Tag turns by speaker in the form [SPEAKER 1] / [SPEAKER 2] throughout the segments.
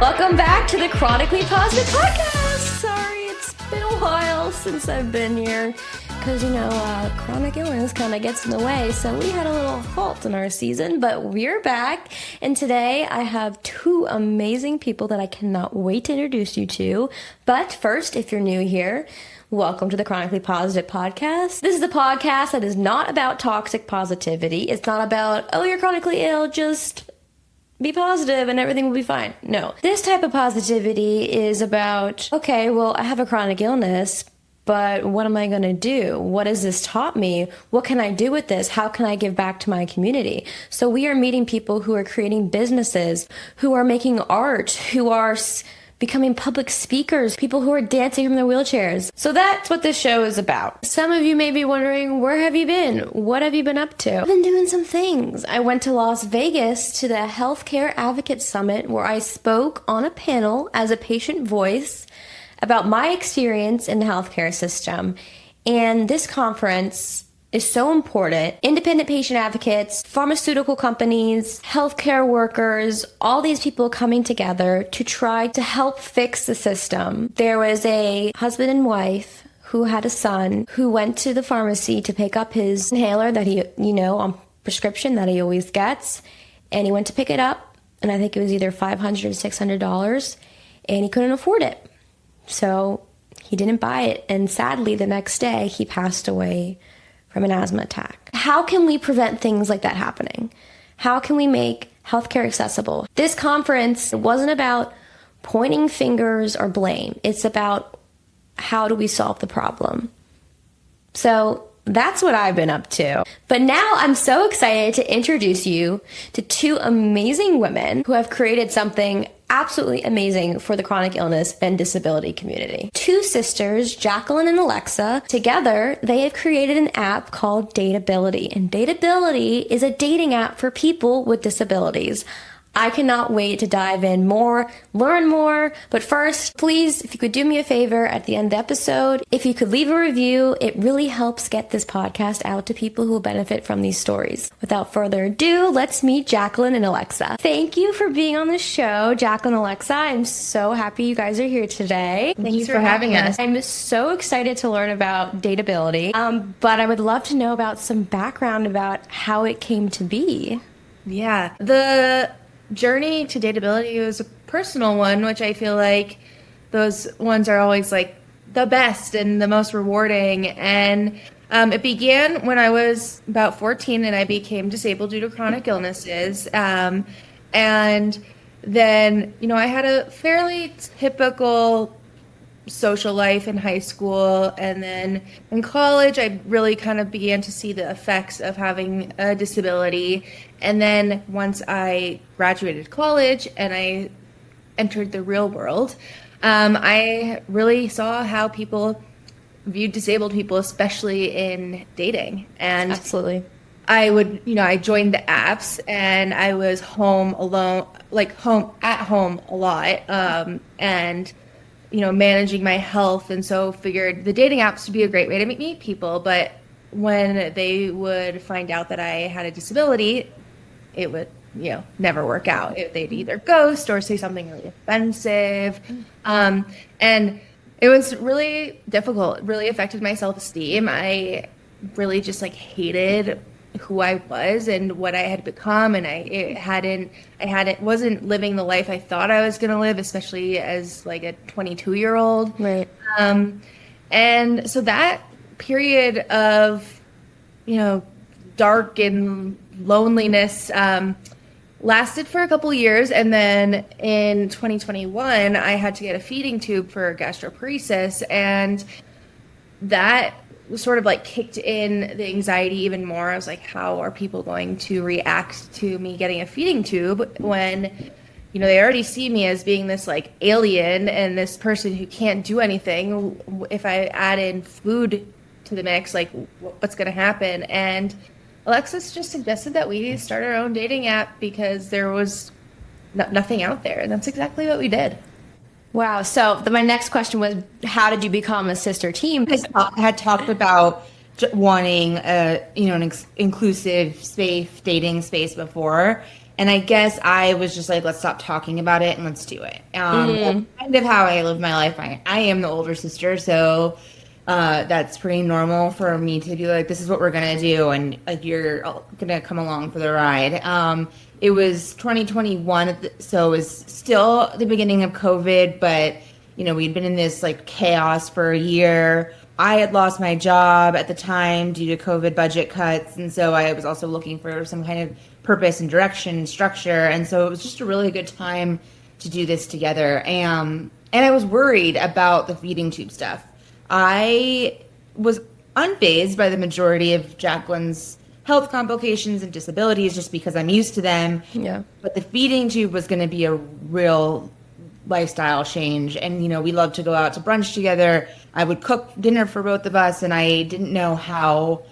[SPEAKER 1] Welcome back to the Chronically Positive Podcast. Sorry, it's been a while since I've been here because, chronic illness kind of gets in the way. So we had a little halt in our season, but we're back. And today I have two amazing people that I cannot wait to introduce you to. But first, if you're new here, welcome to the Chronically Positive Podcast. This is a podcast that is not about toxic positivity. It's not about, oh, you're chronically ill, just be positive and everything will be fine. No. This type of positivity is about, okay, well, I have a chronic illness, but what am I going to do? What has this taught me? What can I do with this? How can I give back to my community? So we are meeting people who are creating businesses, who are making art, who are becoming public speakers, people who are dancing from their wheelchairs. So that's what this show is about. Some of you may be wondering, where have you been? What have you been up to? I've been doing some things. I went to Las Vegas to the Healthcare Advocate Summit where I spoke on a panel as a patient voice about my experience in the healthcare system. And this conference is so important. Independent patient advocates, pharmaceutical companies, healthcare workers, all these people coming together to try to help fix the system. There was a husband and wife who had a son who went to the pharmacy to pick up his inhaler that he, on prescription that he always gets. And he went to pick it up, and I think it was either $500 or $600, and he couldn't afford it. So he didn't buy it. And sadly, the next day, he passed away from an asthma attack. How can we prevent things like that happening? How can we make healthcare accessible? This conference wasn't about pointing fingers or blame. It's about how do we solve the problem? So that's what I've been up to. But now I'm so excited to introduce you to two amazing women who have created something absolutely amazing for the chronic illness and disability community. Two sisters, Jacqueline and Alexa, together they have created an app called Dateability. And Dateability is a dating app for people with disabilities. I cannot wait to dive in more, learn more. But first, please, if you could do me a favor at the end of the episode, if you could leave a review, it really helps get this podcast out to people who will benefit from these stories. Without further ado, let's meet Jacqueline and Alexa. Thank you for being on the show, Jacqueline and Alexa. I'm so happy you guys are here today.
[SPEAKER 2] Thank you for having us.
[SPEAKER 1] I'm so excited to learn about Dateability, but I would love to know about some background about how it came to be.
[SPEAKER 2] Yeah, the journey to Dateability was a personal one, which I feel like those ones are always like the best and the most rewarding. And it began when I was about 14 and I became disabled due to chronic illnesses. And then, I had a fairly typical social life in high school, and then in college I really kind of began to see the effects of having a disability. And then once I graduated college and I entered the real world, I really saw how people viewed disabled people, especially in dating. And
[SPEAKER 1] Absolutely.
[SPEAKER 2] I would, I joined the apps and I was home alone, at home a lot, and managing my health. And so figured the dating apps would be a great way to meet people. But when they would find out that I had a disability, it would, never work out. They'd either ghost or say something really offensive. And it was really difficult. It really affected my self-esteem. I really just hated who I was and what I had become, and I wasn't living the life I thought I was going to live, especially as a 22-year-old.
[SPEAKER 1] Right.
[SPEAKER 2] And so that period of, dark and loneliness, lasted for a couple years. And then in 2021, I had to get a feeding tube for gastroparesis, and that sort of kicked in the anxiety even more. I was like, how are people going to react to me getting a feeding tube when, they already see me as being this alien and this person who can't do anything. If I add in food to the mix, what's going to happen? And Alexis just suggested that we start our own dating app because there was nothing out there. And that's exactly what we did.
[SPEAKER 1] Wow. So my next question was, how did you become a sister team?
[SPEAKER 3] I had talked about wanting an inclusive space, dating space before. And I guess I was just like, let's stop talking about it and let's do it. That's kind of how I live my life. I am the older sister, so that's pretty normal for me to be like, this is what we're going to do. And like, you're going to come along for the ride. It was 2021, so it was still the beginning of COVID, but we'd been in this like chaos for a year. I had lost my job at the time due to COVID budget cuts. And so I was also looking for some kind of purpose and direction and structure. And so it was just a really good time to do this together. And I was worried about the feeding tube stuff. I was unfazed by the majority of Jacqueline's health complications and disabilities just because I'm used to them.
[SPEAKER 1] Yeah.
[SPEAKER 3] But the feeding tube was going to be a real lifestyle change. And, we love to go out to brunch together. I would cook dinner for both of us, and I didn't know how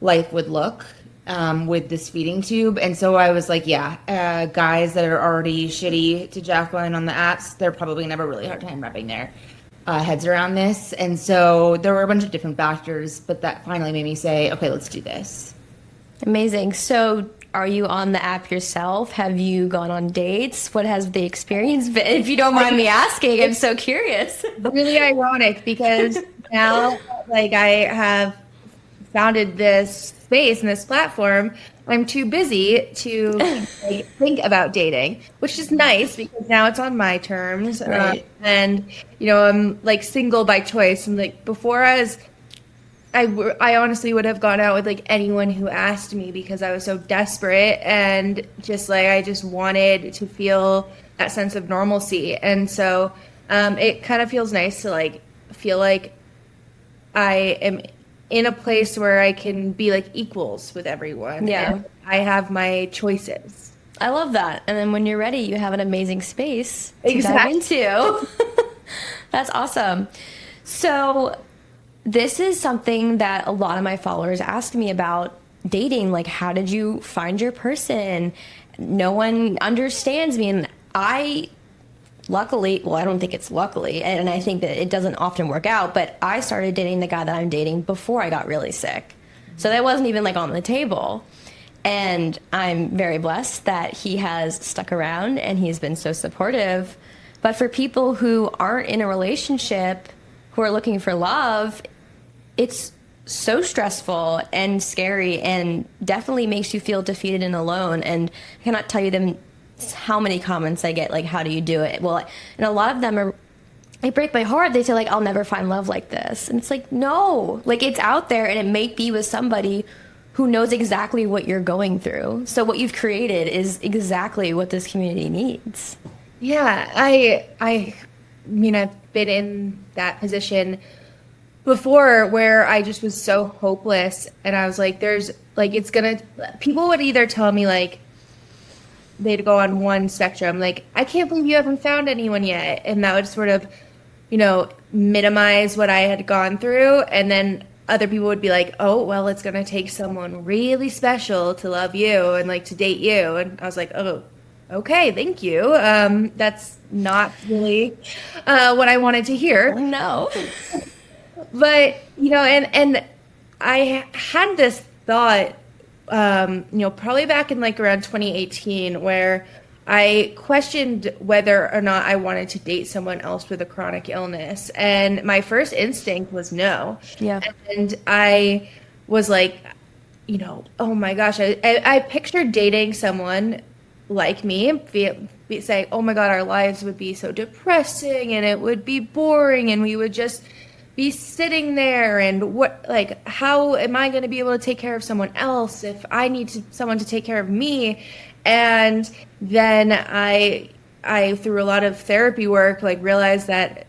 [SPEAKER 3] life would look with this feeding tube. And so I was like, guys that are already shitty to Jacqueline on the apps, they're probably going to have a really hard time wrapping their heads around this. And so there were a bunch of different factors, but that finally made me say, okay, let's do this.
[SPEAKER 1] Amazing. So are you on the app yourself? Have you gone on dates? What has the experience been? If you don't mind me asking, I'm so curious.
[SPEAKER 2] Really ironic because now, like, I have founded this space and this platform. I'm too busy to think about dating, which is nice because now it's on my terms.
[SPEAKER 1] Right.
[SPEAKER 2] And, I'm like single by choice. And like before I honestly would have gone out with like anyone who asked me because I was so desperate and just like I just wanted to feel that sense of normalcy. And so it kind of feels nice to like feel like I am in a place where I can be like equals with everyone.
[SPEAKER 1] Yeah.
[SPEAKER 2] And I have my choices.
[SPEAKER 1] I love that. And then when you're ready, you have an amazing space to
[SPEAKER 2] Exactly.
[SPEAKER 1] dive into. That's awesome. So this is something that a lot of my followers ask me about dating. Like, how did you find your person? No one understands me. And luckily, well, I don't think it's luckily, and I think that it doesn't often work out, but I started dating the guy that I'm dating before I got really sick. So that wasn't even like on the table. And I'm very blessed that he has stuck around and he's been so supportive. But for people who aren't in a relationship, who are looking for love, it's so stressful and scary and definitely makes you feel defeated and alone. And I cannot tell you how many comments I get, like, how do you do it? Well, and a lot of them they break my heart. They say, like, I'll never find love like this. And it's like, no, like, it's out there and it may be with somebody who knows exactly what you're going through. So what you've created is exactly what this community needs.
[SPEAKER 2] Yeah, I mean, I've been in that position before where I just was so hopeless. And I was like, people would either tell me, like, they'd go on one spectrum, like, I can't believe you haven't found anyone yet. And that would sort of, minimize what I had gone through. And then other people would be like, oh, well, it's going to take someone really special to love you and like to date you. And I was like, oh, okay, thank you. That's not really what I wanted to hear.
[SPEAKER 1] No.
[SPEAKER 2] But, and I had this thought, probably back in like around 2018, where I questioned whether or not I wanted to date someone else with a chronic illness. And my first instinct was no.
[SPEAKER 1] Yeah.
[SPEAKER 2] And I was like, oh my gosh, I pictured dating someone like me, saying, oh my God, our lives would be so depressing and it would be boring and we would just be sitting there and how am I going to be able to take care of someone else if I need someone to take care of me? And then I through a lot of therapy work, realized that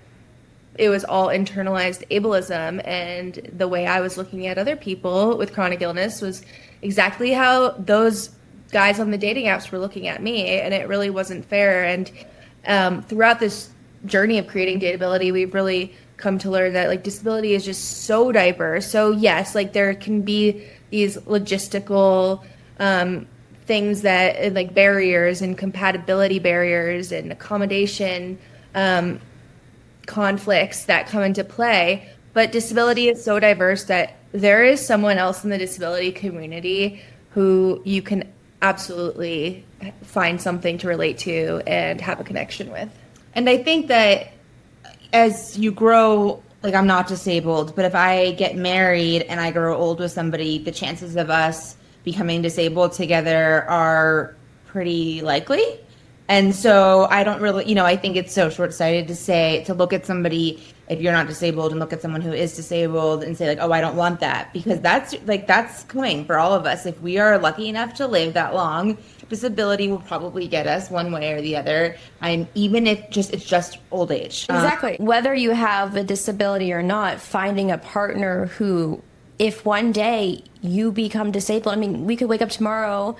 [SPEAKER 2] it was all internalized ableism, and the way I was looking at other people with chronic illness was exactly how those guys on the dating apps were looking at me, and it really wasn't fair. And throughout this journey of creating Dateability, we've really come to learn that disability is just so diverse. So yes, there can be these logistical things that barriers and compatibility barriers and accommodation conflicts that come into play. But disability is so diverse that there is someone else in the disability community who you can absolutely find something to relate to and have a connection with.
[SPEAKER 3] And I think that as you grow, like I'm not disabled, but if I get married and I grow old with somebody, the chances of us becoming disabled together are pretty likely. And so I don't really, I think it's so short-sighted to look at somebody, if you're not disabled, and look at someone who is disabled and say like, oh, I don't want that, because that's coming for all of us. If we are lucky enough to live that long, disability will probably get us one way or the other. Even if it's just old age.
[SPEAKER 1] Exactly. Whether you have a disability or not, finding a partner who, if one day you become disabled, we could wake up tomorrow,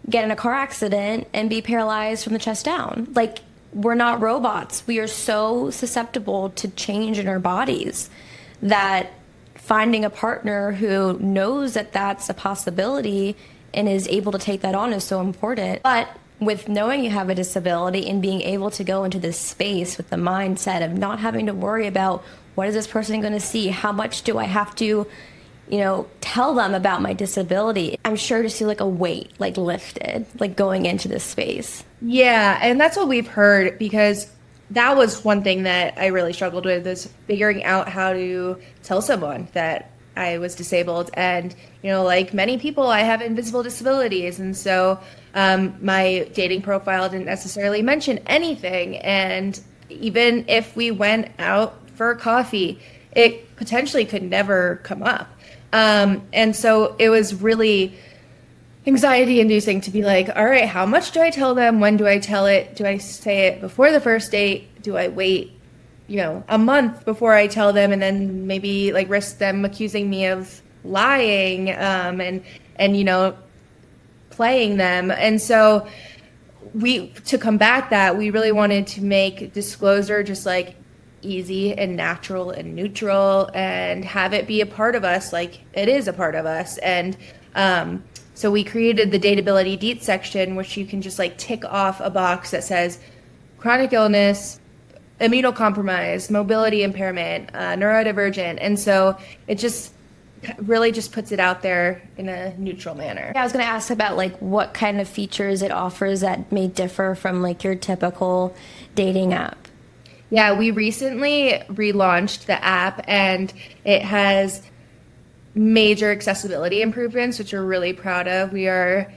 [SPEAKER 1] get in a car accident, and be paralyzed from the chest down. Like, we're not robots. We are so susceptible to change in our bodies that finding a partner who knows that that's a possibility and is able to take that on is so important. But with knowing you have a disability and being able to go into this space with the mindset of not having to worry about what is this person going to see, how much do I have to tell them about my disability, I'm sure to see like a weight like lifted, like going into this space.
[SPEAKER 2] Yeah, and that's what we've heard, because that was one thing that I really struggled with, is figuring out how to tell someone that I was disabled. And, like many people, I have invisible disabilities. And so my dating profile didn't necessarily mention anything. And even if we went out for coffee, it potentially could never come up. And so it was really anxiety inducing to be like, all right, how much do I tell them? When do I tell it? Do I say it before the first date? Do I wait, a month before I tell them, and then maybe like risk them accusing me of lying, and playing them. And so to combat that, we really wanted to make disclosure just like easy and natural and neutral, and have it be a part of us, like it is a part of us. And so we created the Dateability Deets section, which you can just like tick off a box that says chronic illness, immunocompromised, mobility impairment, neurodivergent. And so it just really just puts it out there in a neutral manner.
[SPEAKER 1] Yeah, I was going to ask about like what kind of features it offers that may differ from like your typical dating app.
[SPEAKER 2] Yeah, we recently relaunched the app, and it has major accessibility improvements, which we're really proud of. We are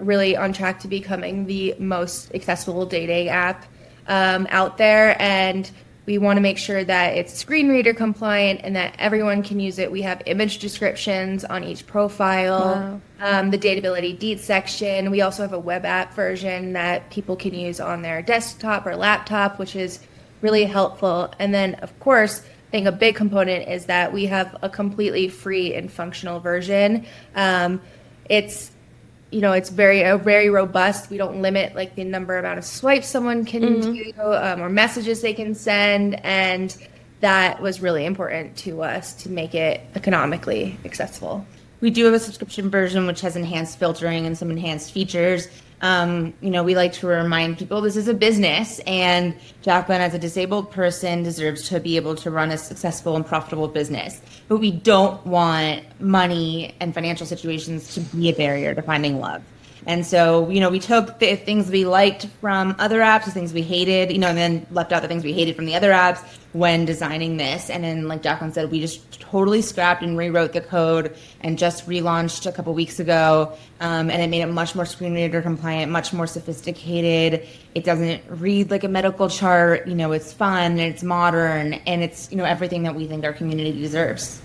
[SPEAKER 2] really on track to becoming the most accessible dating app out there, and we want to make sure that it's screen reader compliant and that everyone can use it. We have image descriptions on each profile. Wow. The Dateability Deets section. We also have a web app version that people can use on their desktop or laptop, which is really helpful. And then, of course, I think a big component is that we have a completely free and functional version. It's very robust. We don't limit like the amount of swipes someone can do, or messages they can send, and that was really important to us to make it economically accessible.
[SPEAKER 3] We do have a subscription version which has enhanced filtering and some enhanced features. We like to remind people this is a business, and Jacqueline, as a disabled person, deserves to be able to run a successful and profitable business. But we don't want money and financial situations to be a barrier to finding love. And so, we took the things we liked from other apps, the things we hated, and then left out the things we hated from the other apps when designing this. And then, like Jacqueline said, we just totally scrapped and rewrote the code and just relaunched a couple weeks ago. And it made it much more screen reader compliant, much more sophisticated. It doesn't read like a medical chart. It's fun and it's modern, and it's, everything that we think our community deserves.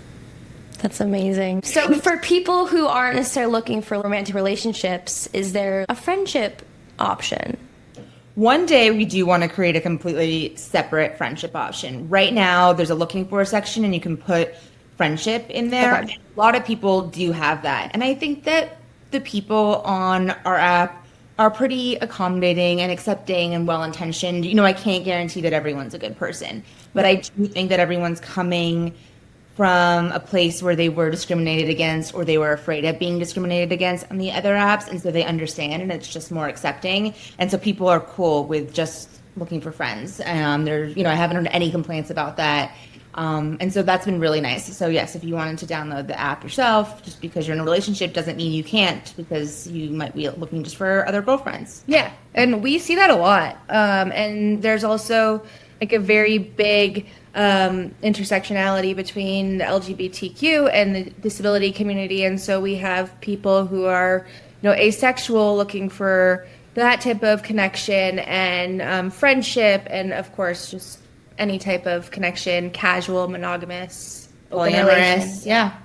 [SPEAKER 1] That's amazing. So for people who aren't necessarily looking for romantic relationships, is there a friendship option?
[SPEAKER 3] One day we do want to create a completely separate friendship option. Right now there's a looking for section, and you can put friendship in there. Okay. A lot of people do have that. And I think that the people on our app are pretty accommodating and accepting and well-intentioned. I can't guarantee that everyone's a good person, but I do think that everyone's coming from a place where they were discriminated against, or they were afraid of being discriminated against on the other apps, and so they understand, and it's just more accepting. And so people are cool with just looking for friends. I haven't heard any complaints about that. And so that's been really nice. So yes, if you wanted to download the app yourself, just because you're in a relationship doesn't mean you can't, because you might be looking just for other girlfriends.
[SPEAKER 2] Yeah, and we see that a lot. And there's also like a very big intersectionality between the LGBTQ and the disability community. And so we have people who are, asexual, looking for that type of connection and friendship, and of course, just any type of connection, casual, monogamous,
[SPEAKER 3] polyamorous. Yeah.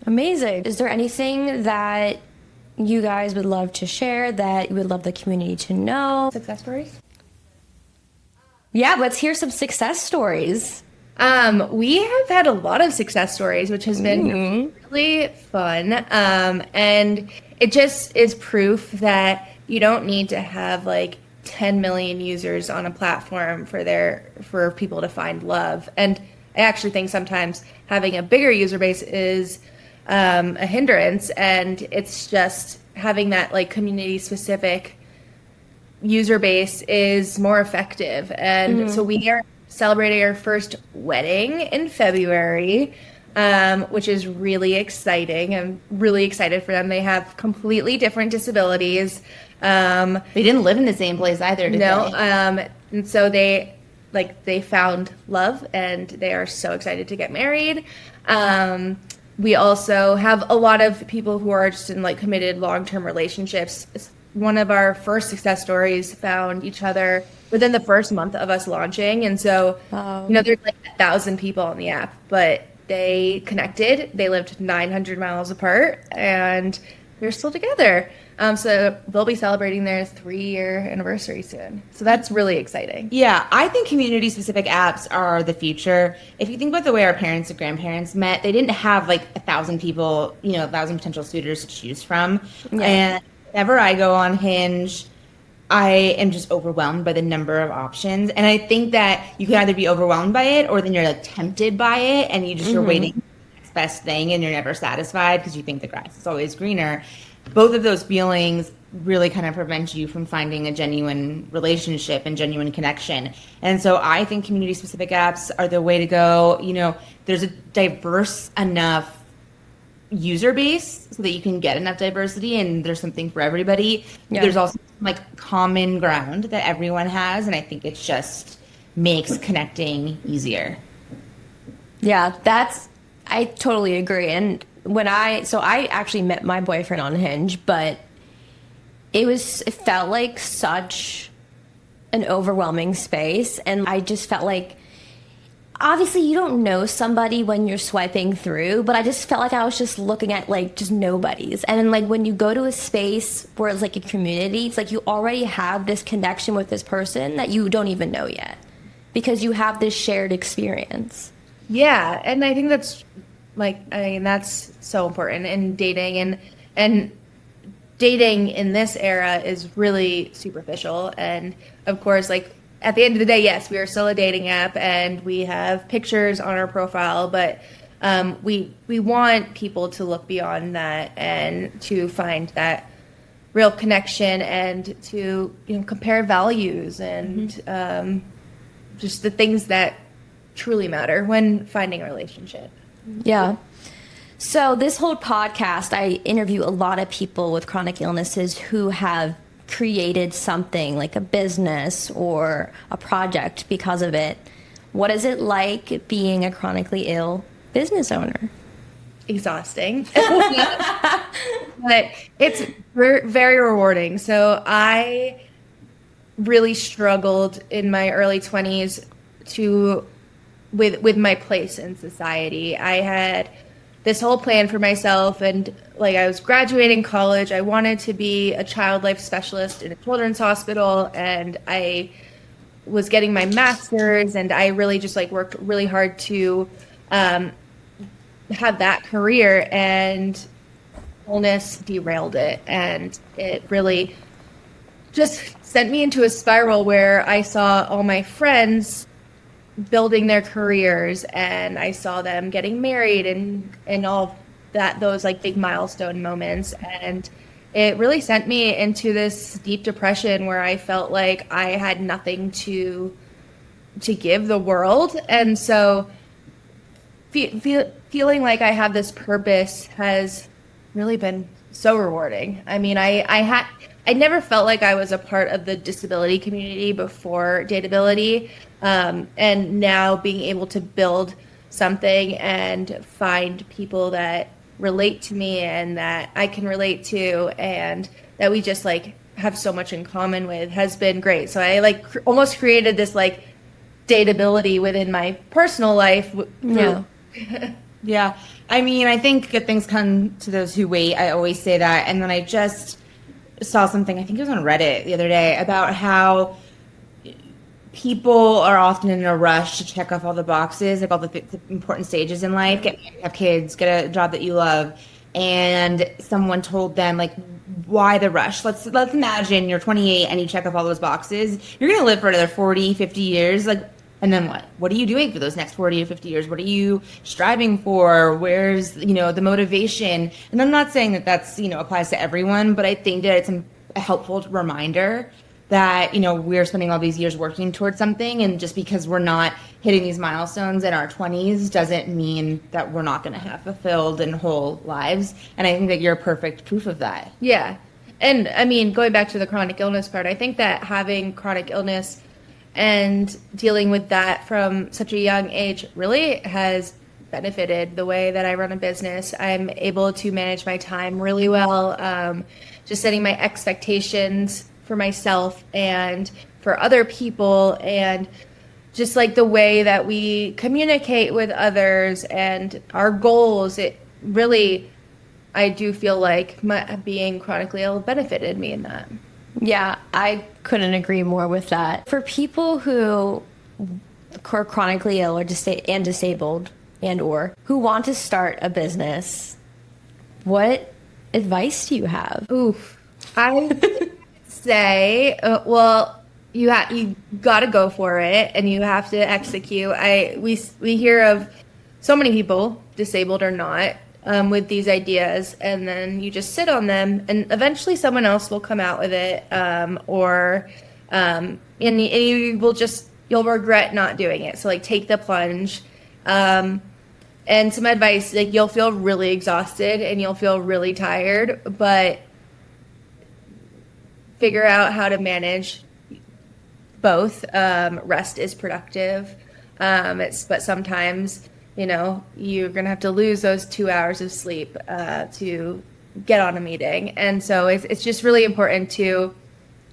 [SPEAKER 1] Amazing. Is there anything that you guys would love to share that you would love the community to know?
[SPEAKER 2] Success stories?
[SPEAKER 1] Yeah, let's hear some success stories.
[SPEAKER 2] We have had a lot of success stories, which has been really fun. And it just is proof that you don't need to have like 10 million users on a platform for people to find love. And I actually think sometimes having a bigger user base is a hindrance, and it's just having that like community specific user base is more effective. And so we are celebrating our first wedding in February, which is really exciting. I'm really excited for them. They have completely different disabilities.
[SPEAKER 3] They didn't live in the same place either, did they?
[SPEAKER 2] And so they found love, and they are so excited to get married. We also have a lot of people who are just in like committed long-term relationships. One of our first success stories found each other within the first month of us launching. And so, there's like 1,000 people on the app, but they connected. They lived 900 miles apart, and they're still together. So they'll be celebrating their 3-year anniversary soon. So that's really exciting.
[SPEAKER 3] Yeah, I think community-specific apps are the future. If you think about the way our parents and grandparents met, they didn't have like 1,000 people, 1,000 potential suitors to choose from. Yeah. And whenever I go on Hinge, I am just overwhelmed by the number of options. And I think that you can either be overwhelmed by it, or then you're like tempted by it, and you're waiting for the next best thing, and you're never satisfied because you think the grass is always greener. Both of those feelings really kind of prevent you from finding a genuine relationship and genuine connection. And so I think community-specific apps are the way to go. There's a diverse enough user base so that you can get enough diversity, and there's something for everybody. Yeah. There's also like common ground that everyone has, and I think it just makes connecting easier.
[SPEAKER 1] Yeah, I totally agree. And I actually met my boyfriend on Hinge, but it felt like such an overwhelming space. And I just felt like, obviously you don't know somebody when you're swiping through, but I just felt like I was just looking at like just nobodies. And then like when you go to a space where it's like a community, it's like you already have this connection with this person that you don't even know yet, because you have this shared experience.
[SPEAKER 2] Yeah, and I think that's that's so important in dating, and dating in this era is really superficial. And of course, like at the end of the day, yes, we are still a dating app and we have pictures on our profile, but we want people to look beyond that and to find that real connection, and to compare values and just the things that truly matter when finding a relationship.
[SPEAKER 1] Yeah. So this whole podcast, I interview a lot of people with chronic illnesses who have created something like a business or a project because of it. What is it like being a chronically ill business owner?
[SPEAKER 2] Exhausting. But it's very rewarding. So I really struggled in my early 20s with my place in society. I had this whole plan for myself, and like I was graduating college, I wanted to be a child life specialist in a children's hospital, and I was getting my master's, and I really just like worked really hard to have that career, and illness derailed it, and it really just sent me into a spiral where I saw all my friends building their careers, and I saw them getting married and all that, those like big milestone moments, and it really sent me into this deep depression where I felt like I had nothing to give the world. And so feeling like I have this purpose has really been so rewarding. I mean, I never felt like I was a part of the disability community before Dateability, and now being able to build something and find people that relate to me and that I can relate to and that we just like have so much in common with has been great. So I like almost created this like Dateability within my personal life.
[SPEAKER 1] Yeah.
[SPEAKER 3] Yeah. I mean, I think good things come to those who wait. I always say that. And then I just saw something, I think it was on Reddit the other day, about how people are often in a rush to check off all the boxes, like all the important stages in life, have kids, get a job that you love. And someone told them, like, why the rush? Let's imagine you're 28 and you check off all those boxes. You're going to live for another 40, 50 years. Like, and then what? What are you doing for those next 40 or 50 years? What are you striving for? Where's, the motivation? And I'm not saying that that's, applies to everyone, but I think that it's a helpful reminder that, we're spending all these years working towards something. And just because we're not hitting these milestones in our 20s doesn't mean that we're not going to have fulfilled and whole lives. And I think that you're perfect proof of that.
[SPEAKER 2] Yeah. And I mean, going back to the chronic illness part, I think that having chronic illness and dealing with that from such a young age really has benefited the way that I run a business. I'm able to manage my time really well, just setting my expectations for myself and for other people, and just like the way that we communicate with others and our goals. It really, I do feel like being chronically ill benefited me in that.
[SPEAKER 1] Yeah, I couldn't agree more with that. For people who are chronically ill or disabled or who want to start a business, what advice do you have?
[SPEAKER 2] Oof. I would say, you got to go for it and you have to execute. We hear of so many people, disabled or not, with these ideas, and then you just sit on them, and eventually someone else will come out with it, and you'll regret not doing it. So like, take the plunge. And some advice, like, you'll feel really exhausted and you'll feel really tired, but figure out how to manage both. Rest is productive. But sometimes, you're going to have to lose those 2 hours of sleep to get on a meeting. And so it's just really important to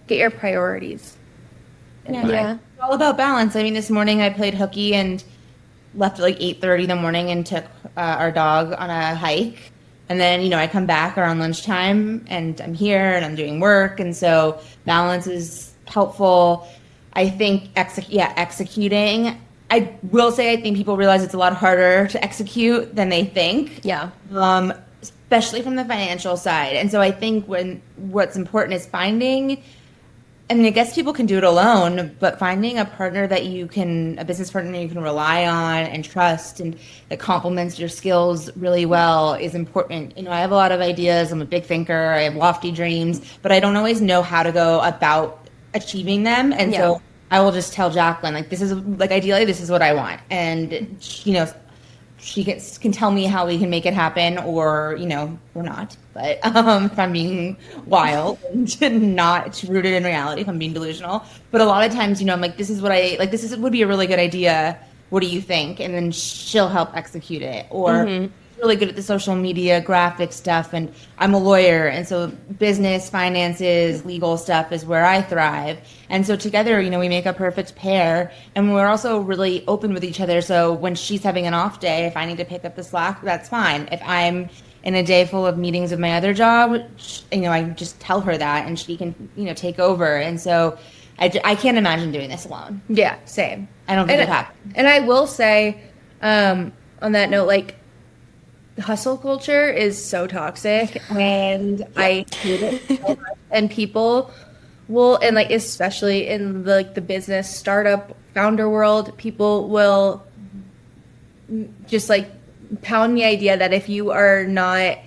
[SPEAKER 2] get your priorities.
[SPEAKER 1] Yeah.
[SPEAKER 3] It's all about balance. I mean, this morning I played hooky and left at like 8:30 in the morning and took our dog on a hike. And then, I come back around lunchtime and I'm here and I'm doing work. And so balance is helpful. I think executing. I will say I think people realize it's a lot harder to execute than they think.
[SPEAKER 1] Yeah.
[SPEAKER 3] Especially from the financial side. And so I think what's important is finding, I mean, I guess people can do it alone, but finding a partner a business partner you can rely on and trust and that complements your skills really well is important. I have a lot of ideas. I'm a big thinker. I have lofty dreams, but I don't always know how to go about achieving them. And so I will just tell Jacqueline, like, this is, like, ideally, this is what I want. And, she can tell me how we can make it happen, or, or not. But if I'm being wild and not rooted in reality, if I'm being delusional. But a lot of times, I'm like, this would be a really good idea. What do you think? And then she'll help execute it. Or really good at the social media graphic stuff, and I'm a lawyer, and so business, finances, legal stuff is where I thrive. And so together, we make a perfect pair, and we're also really open with each other. So when she's having an off day, if I need to pick up the slack, that's fine. If I'm in a day full of meetings with my other job, I just tell her that, and she can, take over. And so I can't imagine doing this alone.
[SPEAKER 2] Yeah, same.
[SPEAKER 3] I don't think it happens.
[SPEAKER 2] And I will say, on that note, like, hustle culture is so toxic, and I hate it so much. And people will, and like, especially in the business startup founder world, people will just like pound the idea that if you are not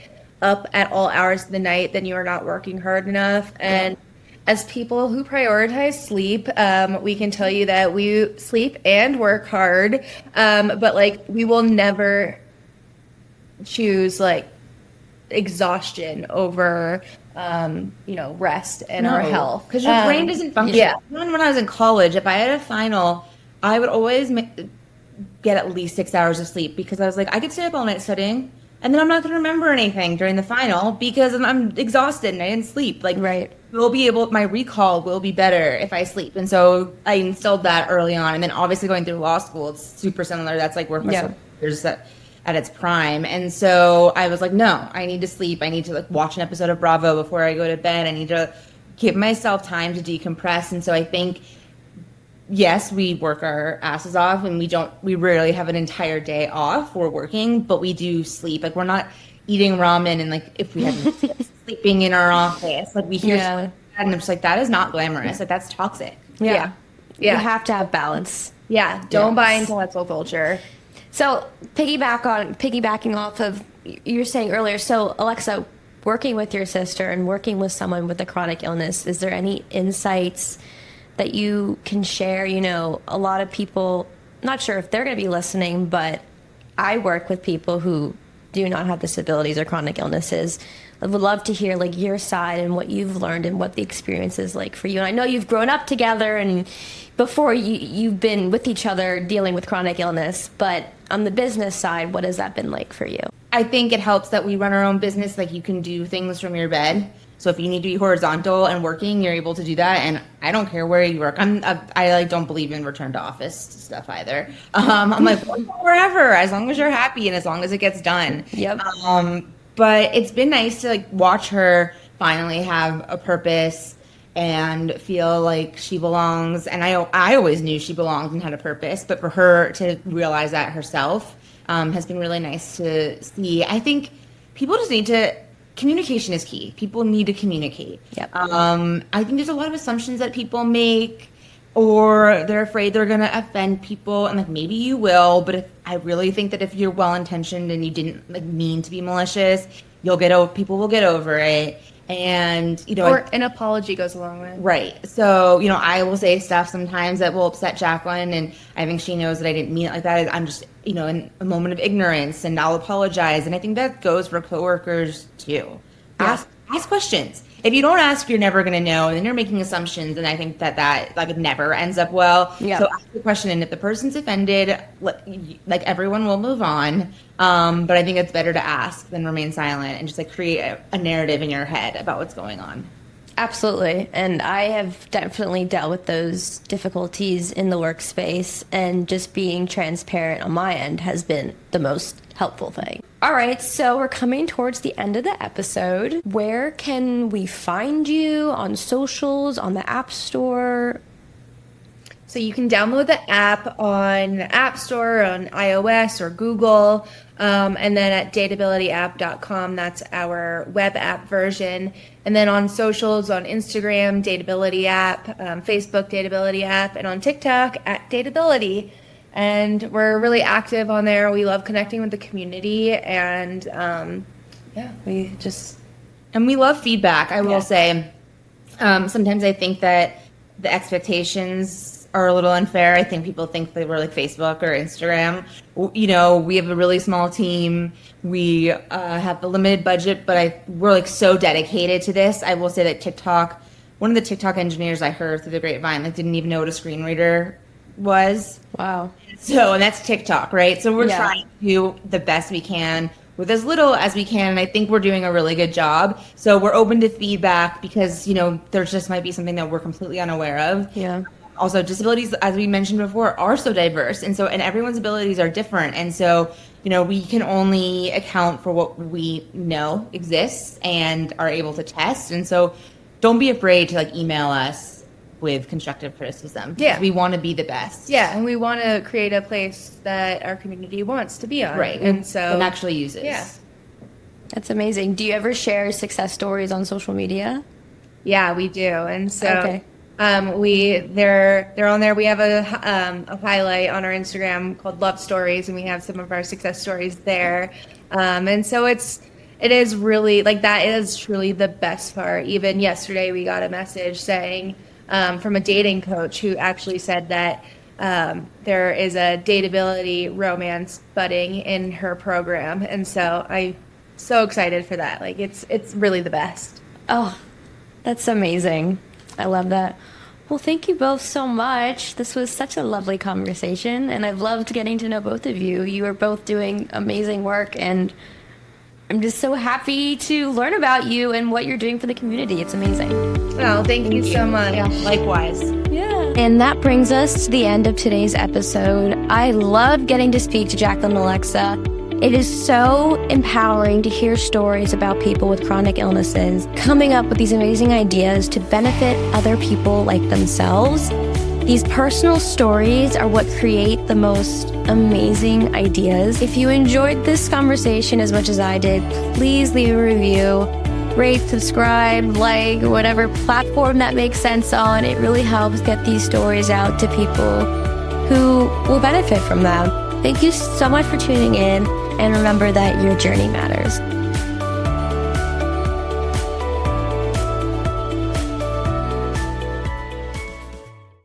[SPEAKER 2] up at all hours of the night, then you are not working hard enough. And as people who prioritize sleep, we can tell you that we sleep and work hard, but like we will never choose like exhaustion over rest and our health,
[SPEAKER 3] because your brain doesn't function.
[SPEAKER 2] Yeah.
[SPEAKER 3] Even when I was in college, if I had a final, I would always get at least 6 hours of sleep, because I was like, I could stay up all night studying and then I'm not going to remember anything during the final because I'm exhausted and I didn't sleep. Like,
[SPEAKER 1] Right.
[SPEAKER 3] my recall will be better if I sleep. And so I instilled that early on. And then obviously going through law school, it's super similar. That's like where my there's that at its prime. And so I was like, no, I need to sleep. I need to like watch an episode of Bravo before I go to bed. I need to give myself time to decompress. And so I think, yes, we work our asses off and we rarely have an entire day off. We're working, but we do sleep. Like, we're not eating ramen and like if we had sleeping in our office, like we hear that and I'm just like, that is not glamorous. Like, that's toxic.
[SPEAKER 1] Yeah. You have to have balance.
[SPEAKER 2] Yeah. Don't buy intellectual culture.
[SPEAKER 1] So piggybacking off of you were saying earlier, so Alexa, working with your sister and working with someone with a chronic illness, is there any insights that you can share? You know, a lot of people, not sure if they're going to be listening, but I work with people who do not have disabilities or chronic illnesses. I would love to hear like your side and what you've learned and what the experience is like for you. And I know you've grown up together and before you've been with each other dealing with chronic illness, but on the business side, what has that been like for you?
[SPEAKER 3] I think it helps that we run our own business. Like, you can do things from your bed. So if you need to be horizontal and working, you're able to do that. And I don't care where you work. I like don't believe in return to office stuff either. I'm like, wherever, as long as you're happy and as long as it gets done.
[SPEAKER 1] Yep.
[SPEAKER 3] But it's been nice to like watch her finally have a purpose and feel like she belongs. And I always knew she belonged and had a purpose, but for her to realize that herself has been really nice to see. I think people just need to. Communication is key. People need to communicate.
[SPEAKER 1] Yep.
[SPEAKER 3] I think there's a lot of assumptions that people make, or they're afraid they're going to offend people, and like maybe you will, but I really think that if you're well intentioned and you didn't like mean to be malicious, people will get over it. And
[SPEAKER 2] or an apology goes a long way.
[SPEAKER 3] Right. So I will say stuff sometimes that will upset Jacqueline, and I think she knows that I didn't mean it like that. I'm just in a moment of ignorance, and I'll apologize. And I think that goes for coworkers too.
[SPEAKER 1] Yeah.
[SPEAKER 3] Ask questions. If you don't ask, you're never going to know, and then you're making assumptions. And I think that like never ends up well.
[SPEAKER 1] Yeah.
[SPEAKER 3] So ask the question, and if the person's offended, like everyone will move on. But I think it's better to ask than remain silent and just like create a narrative in your head about what's going on.
[SPEAKER 1] Absolutely. And I have definitely dealt with those difficulties in the workspace, and just being transparent on my end has been the most helpful thing. All right, so we're coming towards the end of the episode. Where can we find you on socials, on the App Store?
[SPEAKER 2] So you can download the app on the App Store, on iOS or Google, and then at dateabilityapp.com, that's our web app version. And then on socials, on Instagram, Dateability app, Facebook, Dateability app, and on TikTok, at Dateability. And we're really active on there. We love connecting with the community, and
[SPEAKER 3] And we love feedback, I will say. Sometimes I think that the expectations are a little unfair. I think people think that we're like Facebook or Instagram. We have a really small team. We have a limited budget, but we're like so dedicated to this. I will say that one of the TikTok engineers I heard through the grapevine didn't even know what a screen reader was.
[SPEAKER 1] Wow.
[SPEAKER 3] And that's TikTok, right? So we're trying to do the best we can with as little as we can, and I think we're doing a really good job. So we're open to feedback because, there just might be something that we're completely unaware of.
[SPEAKER 1] Yeah.
[SPEAKER 3] Also, disabilities, as we mentioned before, are so diverse, and everyone's abilities are different. And so, we can only account for what we know exists and are able to test. And so don't be afraid to email us with constructive criticism.
[SPEAKER 2] Yeah.
[SPEAKER 3] We want to be the best.
[SPEAKER 2] Yeah, and we want to create a place that our community wants to be on.
[SPEAKER 3] Right.
[SPEAKER 2] And
[SPEAKER 3] actually uses.
[SPEAKER 2] Yeah.
[SPEAKER 1] That's amazing. Do you ever share success stories on social media?
[SPEAKER 2] Yeah, we do. And so
[SPEAKER 1] Okay.
[SPEAKER 2] they're on there. We have a highlight on our Instagram called Love Stories, and we have some of our success stories there. And so it's it is really like that is truly the best part. Even yesterday, we got a message saying from a dating coach who actually said that there is a dateability romance budding in her program, and so I'm so excited for that. Like it's really the best.
[SPEAKER 1] Oh, that's amazing. I love that. Well, thank you both so much. This was such a lovely conversation, and I've loved getting to know both of you. You are both doing amazing work, and I'm just so happy to learn about you and what you're doing for the community. It's amazing.
[SPEAKER 2] Oh, thank you so much.
[SPEAKER 3] Yeah, likewise.
[SPEAKER 1] Yeah. And that brings us to the end of today's episode. I love getting to speak to Jacqueline and Alexa. It is so empowering to hear stories about people with chronic illnesses coming up with these amazing ideas to benefit other people like themselves. These personal stories are what create the most amazing ideas. If you enjoyed this conversation as much as I did, please leave a review, rate, subscribe, like, whatever platform that makes sense on. It really helps get these stories out to people who will benefit from them. Thank you so much for tuning in, and remember that your journey matters.